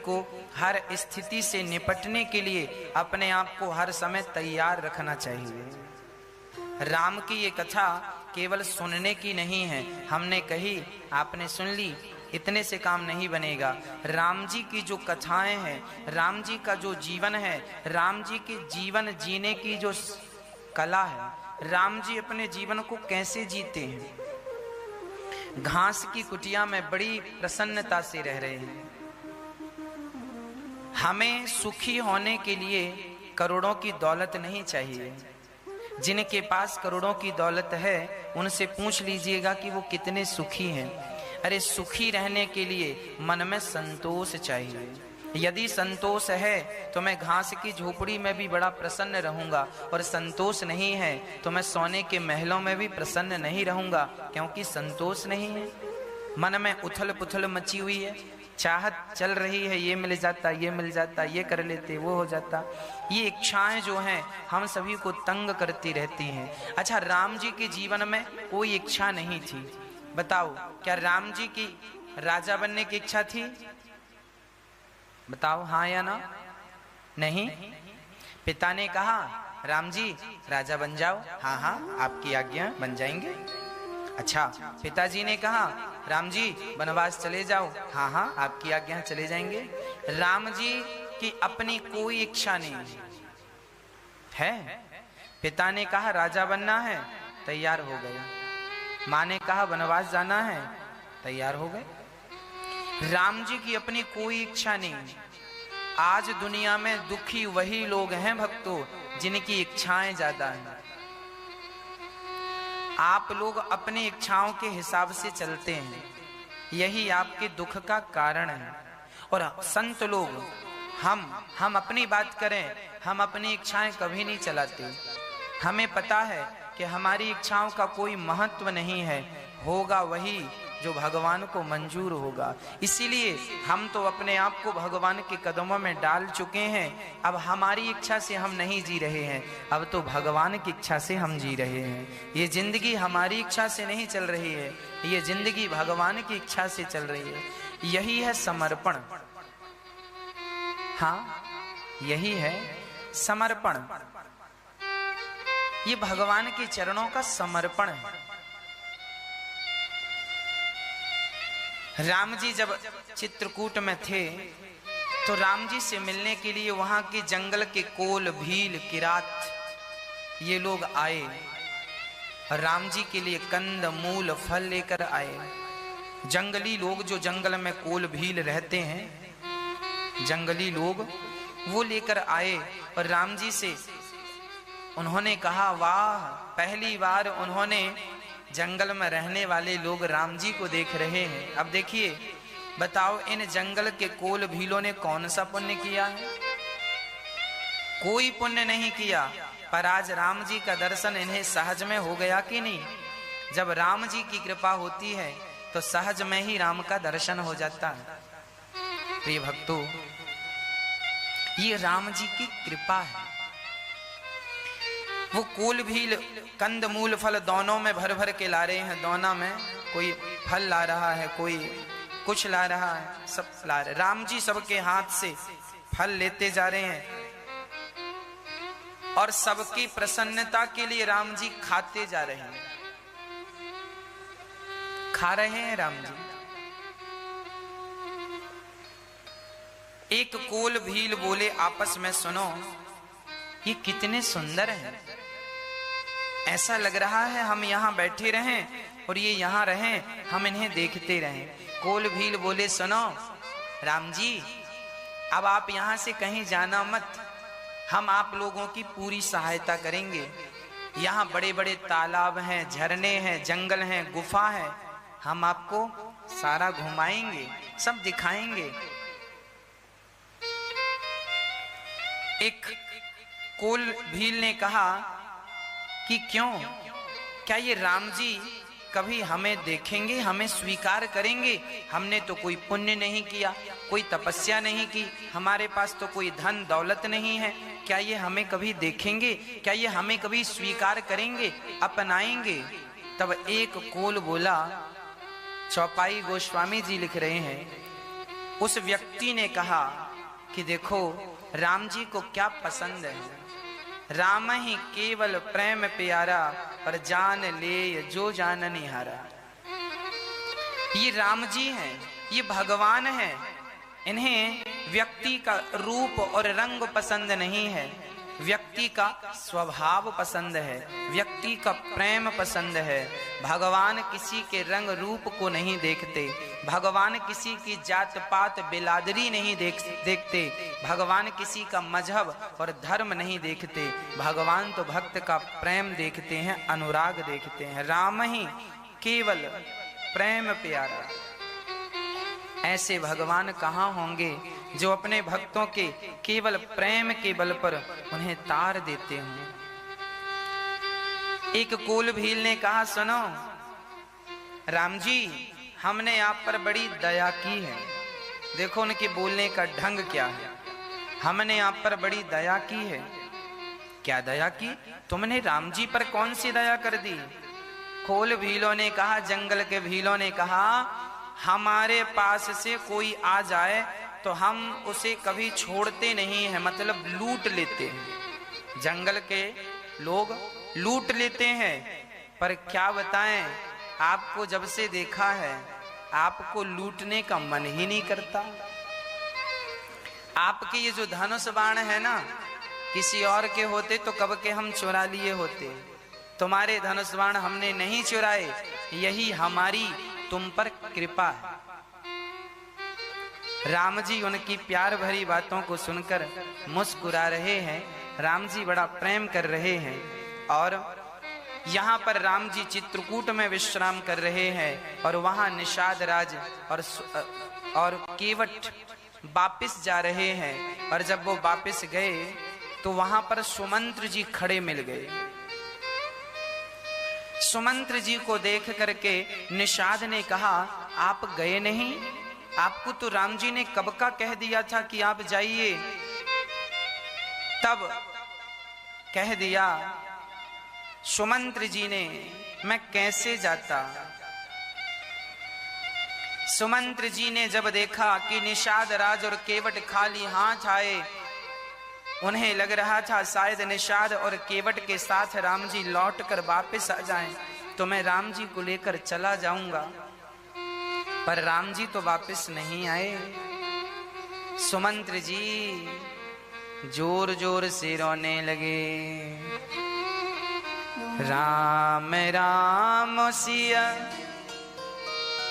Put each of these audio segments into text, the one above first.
को हर स्थिति से निपटने के लिए अपने आप को हर समय तैयार रखना चाहिए। राम की ये कथा केवल सुनने की नहीं है, हमने कही, आपने सुन ली, इतने से काम नहीं बनेगा। राम जी की जो कथाएं हैं, राम जी का जो जीवन है, राम जी के जीवन जीने की जो कला है, राम जी अपने जीवन को कैसे जीते हैं। घास की कुटिया में बड़ी प्रसन्नता से रह रहे हैं। हमें सुखी होने के लिए करोड़ों की दौलत नहीं चाहिए। जिनके पास करोड़ों की दौलत है उनसे पूछ लीजिएगा कि वो कितने सुखी हैं। अरे सुखी रहने के लिए मन में संतोष चाहिए। यदि संतोष है तो मैं घास की झोपड़ी में भी बड़ा प्रसन्न रहूंगा, और संतोष नहीं है तो मैं सोने के महलों में भी प्रसन्न नहीं रहूंगा, क्योंकि संतोष नहीं है। मन में उथल पुथल मची हुई है, चाहत चल रही है, ये मिल जाता, ये मिल जाता, ये कर लेते, वो हो जाता। ये इच्छाएं जो हैं हम सभी को तंग करती रहती हैं। अच्छा, राम जी के जीवन में कोई इच्छा नहीं थी। बताओ, क्या राम जी की राजा बनने की इच्छा थी? बताओ, हाँ या ना? नहीं। पिता ने कहा राम जी राजा बन जाओ। हाँ हाँ, आपकी आज्ञा, बन जाएंगे। अच्छा, पिताजी ने कहा राम जी वनवास चले जाओ। हाँ हाँ, आपकी आज्ञा, चले जाएंगे। राम जी की अपनी कोई इच्छा नहीं है। पिता ने कहा राजा बनना है, तैयार हो गए। माँ ने कहा वनवास जाना है, तैयार हो गए। राम जी की अपनी कोई इच्छा नहीं। आज दुनिया में दुखी वही लोग हैं भक्तों जिनकी इच्छाएं ज्यादा हैं। आप लोग अपनी इच्छाओं के हिसाब से चलते हैं, यही आपके दुख का कारण है। और संत लोग, हम अपनी बात करें, हम अपनी इच्छाएं कभी नहीं चलाते। हमें पता है कि हमारी इच्छाओं का कोई महत्व नहीं है, होगा वही जो भगवान को मंजूर होगा। इसीलिए हम तो अपने आप को भगवान के कदमों में डाल चुके हैं। अब हमारी इच्छा से हम नहीं जी रहे हैं, अब तो भगवान की इच्छा से हम जी रहे हैं। ये जिंदगी हमारी इच्छा से नहीं चल रही है, ये जिंदगी भगवान की इच्छा से चल रही है। यही है समर्पण। हाँ, यही है समर्पण। ये भगवान के चरणों का समर्पण है। राम जी जब चित्रकूट में थे तो राम जी से मिलने के लिए वहां के जंगल के कोल, भील, किरात ये लोग आए। राम जी के लिए कंद मूल फल लेकर आए। जंगली लोग जो जंगल में कोल भील रहते हैं, जंगली लोग, वो लेकर आए और राम जी से उन्होंने कहा वाह, पहली बार उन्होंने जंगल में रहने वाले लोग राम जी को देख रहे हैं। अब देखिए, बताओ इन जंगल के कोल भीलों ने कौन सा पुण्य किया है? कोई पुण्य नहीं किया, पर आज राम जी का दर्शन इन्हें सहज में हो गया कि नहीं? जब राम जी की कृपा होती है तो सहज में ही राम का दर्शन हो जाता है। प्रिय भक्तों, ये राम जी की कृपा है। वो कोल भील कंद मूल फल दोनों में भर भर के ला रहे हैं। दोना में कोई फल ला रहा है, कोई कुछ ला रहा है, सब ला रहे। राम जी सबके हाथ से फल लेते जा रहे हैं और सबकी प्रसन्नता के लिए राम जी खाते जा रहे हैं। खा रहे हैं राम जी। एक कोल भील बोले आपस में, सुनो, ये कितने सुंदर हैं। ऐसा लग रहा है हम यहाँ बैठे रहें और ये यहाँ रहें, हम इन्हें देखते रहें। कोल भील बोले सुनो राम जी, अब आप यहाँ से कहीं जाना मत, हम आप लोगों की पूरी सहायता करेंगे। यहाँ बड़े बड़े तालाब हैं, झरने हैं, जंगल हैं, गुफा है, हम आपको सारा घुमाएंगे, सब दिखाएंगे। एक कोल भील ने कहा कि क्यों, क्या ये राम जी कभी हमें देखेंगे, हमें स्वीकार करेंगे? हमने तो कोई पुण्य नहीं किया, कोई तपस्या नहीं की, हमारे पास तो कोई धन दौलत नहीं है, क्या ये हमें कभी देखेंगे? क्या ये हमें कभी स्वीकार करेंगे, अपनाएंगे? तब एक कोल बोला, चौपाई गोस्वामी जी लिख रहे हैं उस व्यक्ति ने कहा कि देखो राम जी को क्या पसंद है, राम ही केवल प्रेम प्यारा, पर जान ले जो जानने हारा। ये राम जी हैं, ये भगवान हैं। इन्हें व्यक्ति का रूप और रंग पसंद नहीं है, व्यक्ति का स्वभाव पसंद है, व्यक्ति का प्रेम पसंद है। भगवान किसी के रंग रूप को नहीं देखते, भगवान किसी की जात पात बिलादरी नहीं देखते, भगवान किसी का मजहब और धर्म नहीं देखते। भगवान तो भक्त का प्रेम देखते हैं, अनुराग देखते हैं। राम ही केवल प्रेम प्यारा। ऐसे भगवान कहाँ होंगे जो अपने भक्तों के केवल प्रेम के बल पर उन्हें तार देते हों। एक कोल भील ने कहा, सुनो राम जी, हमने आप पर बड़ी दया की है। देखो उनके बोलने का ढंग क्या है। हमने आप पर बड़ी दया की है। क्या दया की? तुमने राम जी पर कौन सी दया कर दी? कोल भीलों ने कहा, जंगल के भीलों ने कहा, हमारे पास से कोई आ जाए तो हम उसे कभी छोड़ते नहीं है, मतलब लूट लेते हैं। जंगल के लोग लूट लेते हैं। पर क्या बताएं, आपको जब से देखा है आपको लूटने का मन ही नहीं करता। आपके ये जो धनुष बाण है ना, किसी और के होते तो कब के हम चुरा लिए होते। तुम्हारे धनुष बाण हमने नहीं चुराए, यही हमारी तुम पर कृपा है। राम जी उनकी प्यार भरी बातों को सुनकर मुस्कुरा रहे हैं। राम जी बड़ा प्रेम कर रहे हैं। और यहाँ पर राम जी चित्रकूट में विश्राम कर रहे हैं और वहाँ निषाद राज और केवट वापिस जा रहे हैं। और जब वो वापिस गए तो वहाँ पर सुमंत्र जी खड़े मिल गए। सुमंत्र जी को देख करके निषाद ने कहा, आप गए नहीं? आपको तो राम जी ने कब का कह दिया था कि आप जाइए। तब कह दिया सुमंत्र जी ने, मैं कैसे जाता। सुमंत्र जी ने जब देखा कि निषाद राज और केवट खाली हाथ आए, उन्हें लग रहा था शायद निषाद और केवट के साथ राम जी लौट कर वापिस आ जाएं, तो मैं राम जी को लेकर चला जाऊंगा। पर राम जी तो वापिस नहीं आए। सुमंत्र जी जोर जोर से रोने लगे। राम राम सिया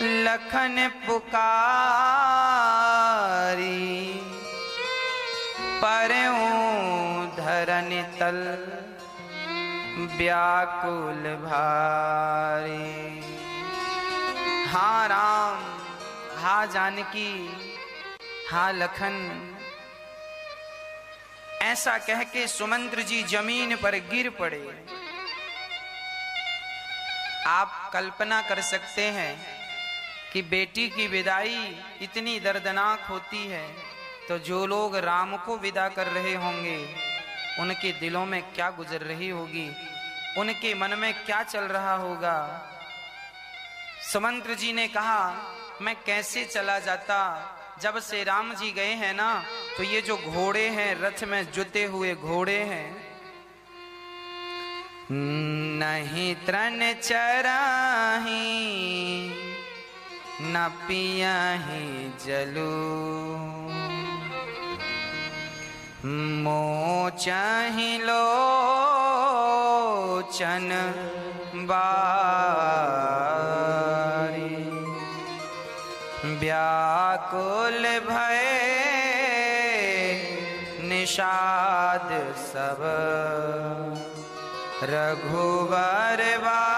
लखन पुकारी, परऊं धरन तल व्याकुल भारी। हाँ राम, हाँ जानकी, हाँ लखन, ऐसा कह के सुमंत्र जी जमीन पर गिर पड़े। आप कल्पना कर सकते हैं कि बेटी की विदाई इतनी दर्दनाक होती है, तो जो लोग राम को विदा कर रहे होंगे उनके दिलों में क्या गुजर रही होगी, उनके मन में क्या चल रहा होगा। सुमंत्र जी ने कहा, मैं कैसे चला जाता। जब से राम जी गए हैं ना, तो ये जो घोड़े हैं, रथ में जुते हुए घोड़े हैं, नहीं तृण चराही न पियाही जलू, मोचाही लोचन बारी, व्याकुल भय निषाद सब, रघुवर बाजी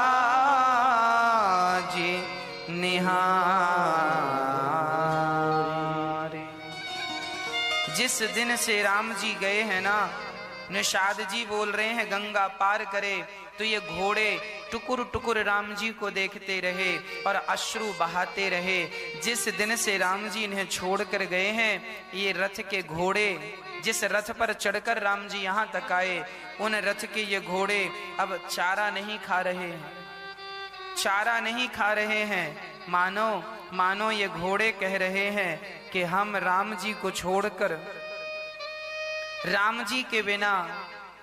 निहारे। जिस दिन से राम जी गए हैं ना, निषाद जी बोल रहे हैं गंगा पार करे, तो ये घोड़े टुकुर टुकुर राम जी को देखते रहे और अश्रु बहाते रहे। जिस दिन से राम जी इन्हें छोड़कर गए हैं, ये रथ के घोड़े, जिस रथ पर चढ़कर राम जी यहाँ तक आए, उन रथ के ये घोड़े अब चारा नहीं खा रहे हैं। चारा नहीं खा रहे हैं। मानो मानो ये घोड़े कह रहे हैं कि हम राम जी को छोड़कर, राम जी के बिना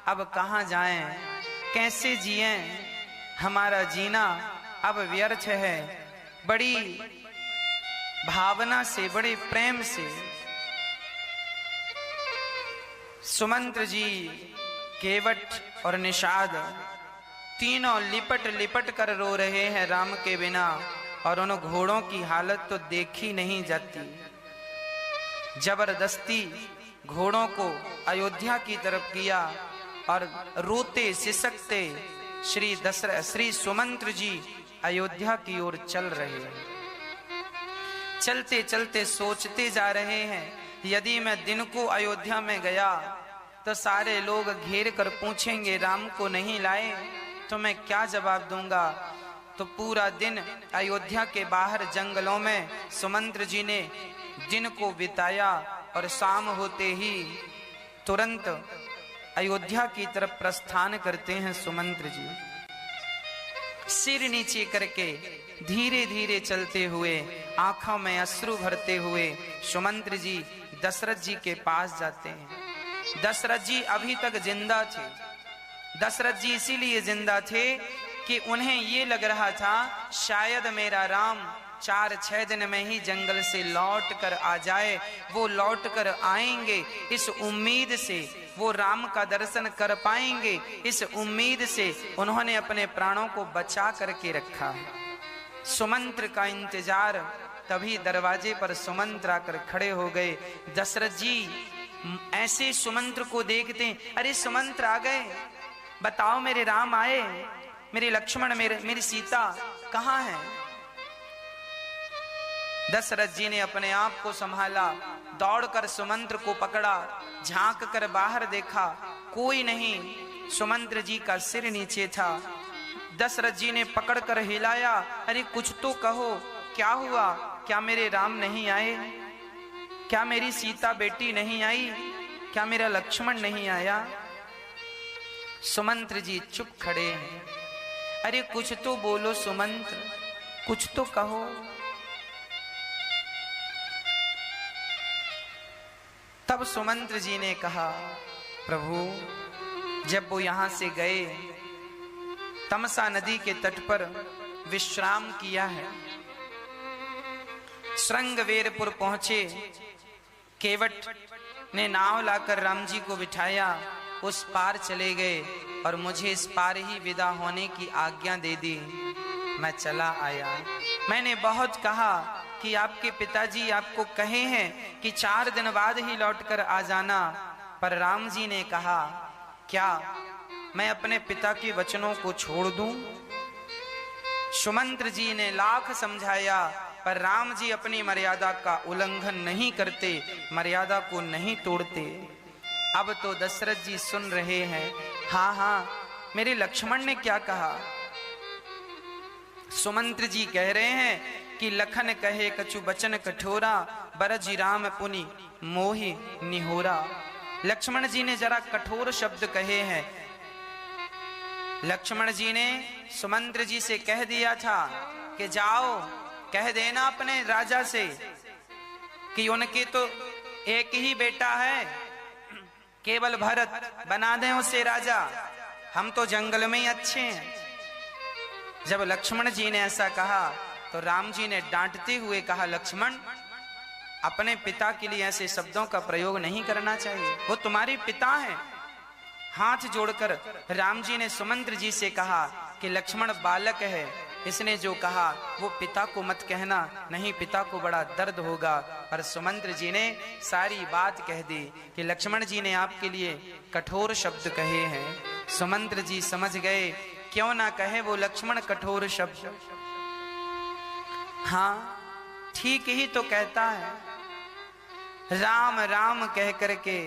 अब कहाँ जाएं, कैसे जिएं, हमारा जीना अब व्यर्थ है। बड़ी भावना से, बड़े प्रेम से सुमंत्र जी, केवट और निषाद तीनों लिपट लिपट कर रो रहे हैं राम के बिना। और उन घोड़ों की हालत तो देखी नहीं जाती। जबरदस्ती घोड़ों को अयोध्या की तरफ किया और रोते सिसकते श्री सुमंत्र जी अयोध्या की ओर चल रहे हैं। चलते चलते सोचते जा रहे हैं, यदि मैं दिन को अयोध्या में गया तो सारे लोग घेर कर पूछेंगे राम को नहीं लाए, तो मैं क्या जवाब दूंगा। तो पूरा दिन अयोध्या के बाहर जंगलों में सुमंत्र जी ने दिन को बिताया और शाम होते ही तुरंत अयोध्या की तरफ प्रस्थान करते हैं सुमंत्र जी। सिर नीचे करके धीरे धीरे चलते हुए, आंखों में अश्रु भरते हुए सुमंत्र जी दशरथ जी के पास जाते हैं। दशरथ जी अभी तक जिंदा थे। दशरथ जी इसीलिए जिंदा थे कि उन्हें ये लग रहा था शायद मेरा राम 4-6 दिन में ही जंगल से लौट कर आ जाए। वो लौट कर आएंगे, इस उम्मीद से वो राम का दर्शन कर पाएंगे। इस उम्मीद से उन्होंने अपने प्राणों को बचा करके रखा है। सुमंत्र का इंतजार। तभी दरवाजे पर सुमंत्र आकर खड़े हो गए। दशरथ जी ऐसे सुमंत्र को देखते, अरे सुमंत्र आ गए, बताओ मेरे राम आए, मेरे लक्ष्मण, मेरी सीता कहाँ है। दशरथ जी ने अपने आप को संभाला, दौड़कर सुमंत्र को पकड़ा, झांक कर बाहर देखा, कोई नहीं। सुमंत्र जी का सिर नीचे था। दशरथ जी ने पकड़कर हिलाया, अरे कुछ तो कहो, क्या हुआ, क्या मेरे राम नहीं आए, क्या मेरी सीता बेटी नहीं आई, क्या मेरा लक्ष्मण नहीं आया। सुमंत्र जी चुप खड़े हैं। अरे कुछ तो बोलो सुमंत्र, कुछ तो कहो। तब सुमंत्र जी ने कहा, प्रभु जब वो यहां से गए, तमसा नदी के तट पर विश्राम किया है, श्रृंगवेरपुर पहुंचे, केवट ने नाव लाकर राम जी को बिठाया, उस पार चले गए और मुझे इस पार ही विदा होने की आज्ञा दे दी। मैं चला आया। मैंने बहुत कहा कि आपके पिताजी आपको कहे हैं कि 4 दिन बाद ही लौटकर आ जाना, पर राम जी ने कहा, क्या मैं अपने पिता के वचनों को छोड़ दूं। सुमंत्र जी ने लाख समझाया, पर राम जी अपनी मर्यादा का उल्लंघन नहीं करते, मर्यादा को नहीं तोड़ते। अब तो दशरथ जी सुन रहे हैं, हाँ हाँ मेरे लक्ष्मण ने क्या कहा। सुमंत्र जी कह रहे हैं कि लखन कहे कछु बचन कठोरा, बरजी राम पुनि मोहि निहोरा। लक्ष्मण जी ने जरा कठोर शब्द कहे हैं। लक्ष्मण जी ने सुमंत्र जी से कह दिया था कि जाओ कह देना अपने राजा से कि उनके तो एक ही बेटा है, केवल भरत, बना दें उसे राजा, हम तो जंगल में ही अच्छे हैं। जब लक्ष्मण जी ने ऐसा कहा तो राम जी ने डांटते हुए कहा, लक्ष्मण अपने पिता के लिए ऐसे शब्दों का प्रयोग नहीं करना चाहिए, वो तुम्हारे पिता हैं। हाथ जोड़कर राम जी ने सुमंत्र जी से कहा कि लक्ष्मण बालक है, इसने जो कहा वो पिता को मत कहना, नहीं पिता को बड़ा दर्द होगा। पर सुमंत्र जी ने सारी बात कह दी कि लक्ष्मण जी ने आपके लिए कठोर शब्द कहे हैं। सुमंत्र जी समझ गए, क्यों ना कहे वो लक्ष्मण कठोर शब्द। हाँ ठीक ही तो कहता है। राम राम कह करके,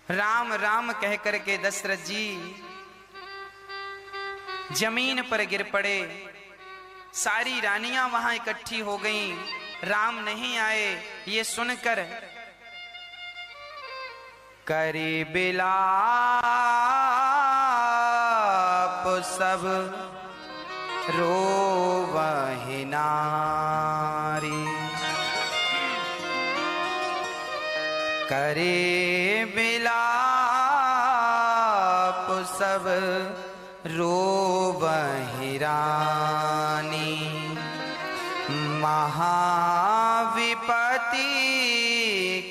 राम राम कह करके दशरथ जी जमीन पर गिर पड़े। सारी रानियां वहां इकट्ठी हो गईं, राम नहीं आए ये सुनकर करी बिलाप सब रोवहि नारी। करे बिलाप सब रोवहि रानी। महाविपति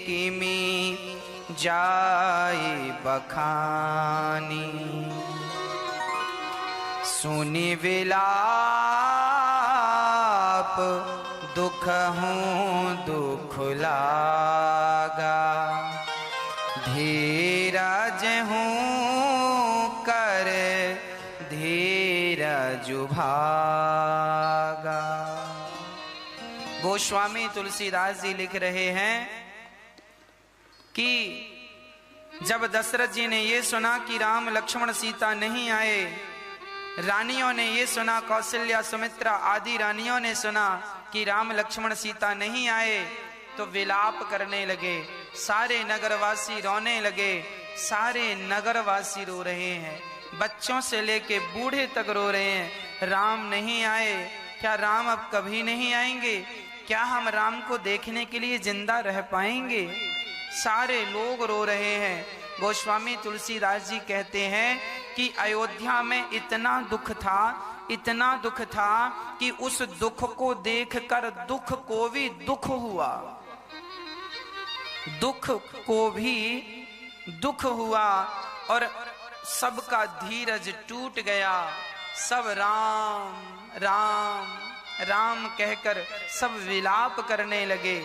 किमि जाय बखानी। सुनि विलाप दुख हूँ दुख लागा। धीरज हूँ कर धीरज भागा। गोस्वामी तुलसीदास जी लिख रहे हैं कि जब दशरथ जी ने ये सुना कि राम लक्ष्मण सीता नहीं आए, रानियों ने ये सुना, कौशल्या सुमित्रा आदि रानियों ने सुना कि राम लक्ष्मण सीता नहीं आए, तो विलाप करने लगे। सारे नगरवासी रोने लगे। सारे नगरवासी रो रहे हैं, बच्चों से लेके बूढ़े तक रो रहे हैं। राम नहीं आए, क्या राम अब कभी नहीं आएंगे? क्या हम राम को देखने के लिए जिंदा रह पाएंगे? सारे लोग रो रहे हैं। गोस्वामी तुलसीदास जी कहते हैं कि अयोध्या में इतना दुख था कि उस दुख को देखकर दुख को भी दुख हुआ। दुख को भी दुख हुआ और सबका धीरज टूट गया। सब राम राम राम कहकर सब विलाप करने लगे।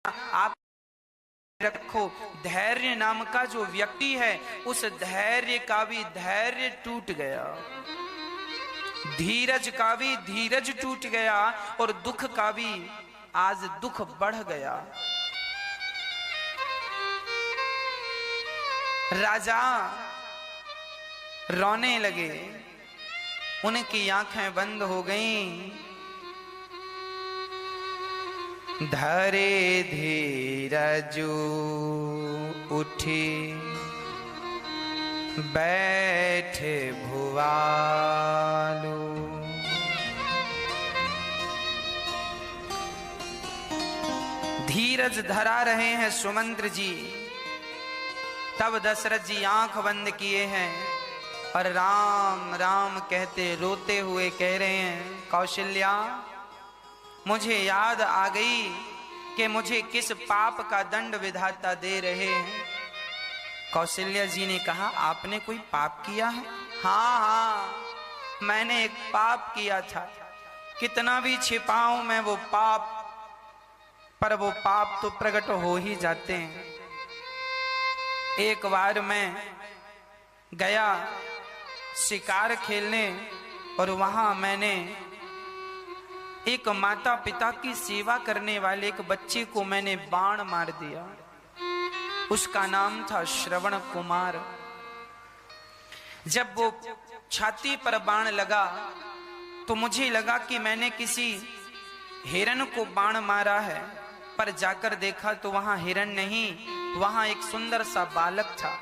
आप रखो, धैर्य नाम का जो व्यक्ति है उस धैर्य का भी धैर्य टूट गया, धीरज का भी धीरज टूट गया और दुख का भी आज दुख बढ़ गया। राजा रोने लगे, उनकी आंखें बंद हो गईं। धरे धीरजु उठी बैठे भुवालू। धीरज धरा रहे हैं सुमंत्र जी। तब दशरथ जी आंख बंद किए हैं और राम राम कहते रोते हुए कह रहे हैं, कौशल्या मुझे याद आ गई कि मुझे किस पाप का दंड विधाता दे रहे हैं। कौशल्या जी ने कहा, आपने कोई पाप किया है? हाँ, मैंने एक पाप किया था। कितना भी छिपाऊं मैं वो पाप, पर वो पाप तो प्रकट हो ही जाते हैं। एक बार मैं गया शिकार खेलने और वहां मैंने एक माता पिता की सेवा करने वाले एक बच्चे को मैंने बाण मार दिया। उसका नाम था श्रवण कुमार। जब वो छाती पर बाण लगा तो मुझे लगा कि मैंने किसी हिरण को बाण मारा है, पर जाकर देखा तो वहां हिरण नहीं, वहां एक सुंदर सा बालक था।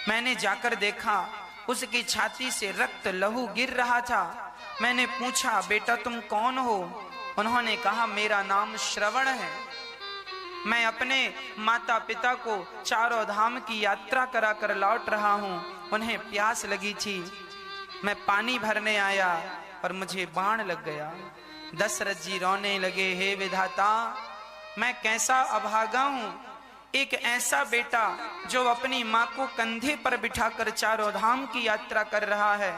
मैंने जाकर देखा उसकी छाती से रक्त लहू गिर रहा था। मैंने पूछा, बेटा तुम कौन हो? उन्होंने कहा, मेरा नाम श्रवण है। मैं अपने माता पिता को चारों धाम की यात्रा करा कर लौट रहा हूँ। उन्हें प्यास लगी थी, मैं पानी भरने आया और मुझे बाण लग गया। दशरथ जी रोने लगे, हे विधाता मैं कैसा अभागा हूँ। एक ऐसा बेटा जो अपनी माँ को कंधे पर बिठाकर चारों धाम की यात्रा कर रहा है,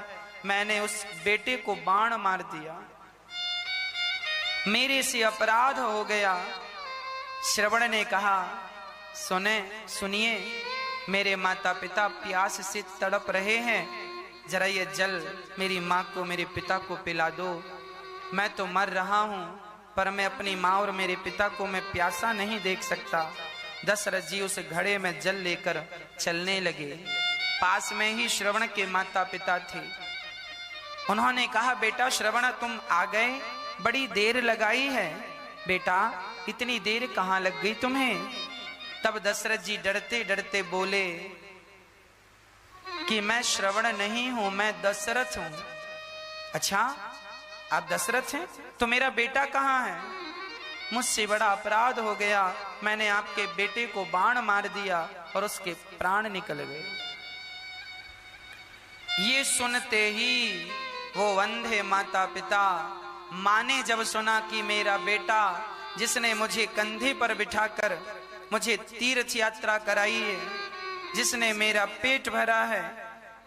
मैंने उस बेटे को बाण मार दिया। मेरे से अपराध हो गया। श्रवण ने कहा, सुनिए मेरे माता पिता प्यास से तड़प रहे हैं, जरा ये जल मेरी माँ को मेरे पिता को पिला दो। मैं तो मर रहा हूँ, पर मैं अपनी माँ और मेरे पिता को मैं प्यासा नहीं देख सकता। दशरथ जी उस घड़े में जल लेकर चलने लगे। पास में ही श्रवण के माता पिता थे। उन्होंने कहा, बेटा श्रवण तुम आ गए, बड़ी देर लगाई है। बेटा इतनी देर कहाँ लग गई तुम्हें? तब दशरथ जी डरते डरते बोले कि मैं श्रवण नहीं हूं, मैं दशरथ हूं। अच्छा, आप दशरथ हैं? तो मेरा बेटा कहां है? मुझसे बड़ा अपराध हो गया, मैंने आपके बेटे को बाण मार दिया और उसके प्राण निकल गए। ये सुनते ही वो अंधे माता पिता, मां ने जब सुना कि मेरा बेटा जिसने मुझे कंधे पर बिठाकर मुझे तीर्थ यात्रा कराई है, जिसने मेरा पेट भरा है,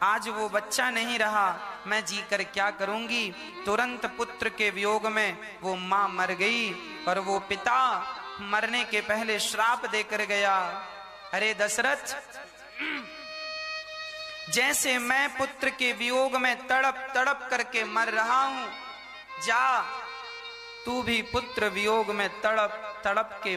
आज वो बच्चा नहीं रहा, मैं जी कर क्या करूंगी। तुरंत पुत्र के वियोग में वो मां मर गई और वो पिता मरने के पहले श्राप देकर गया, अरे दशरथ, जैसे मैं पुत्र के वियोग में तड़प तड़प करके मर रहा हूं, जा तू भी पुत्र वियोग में तड़प तड़प के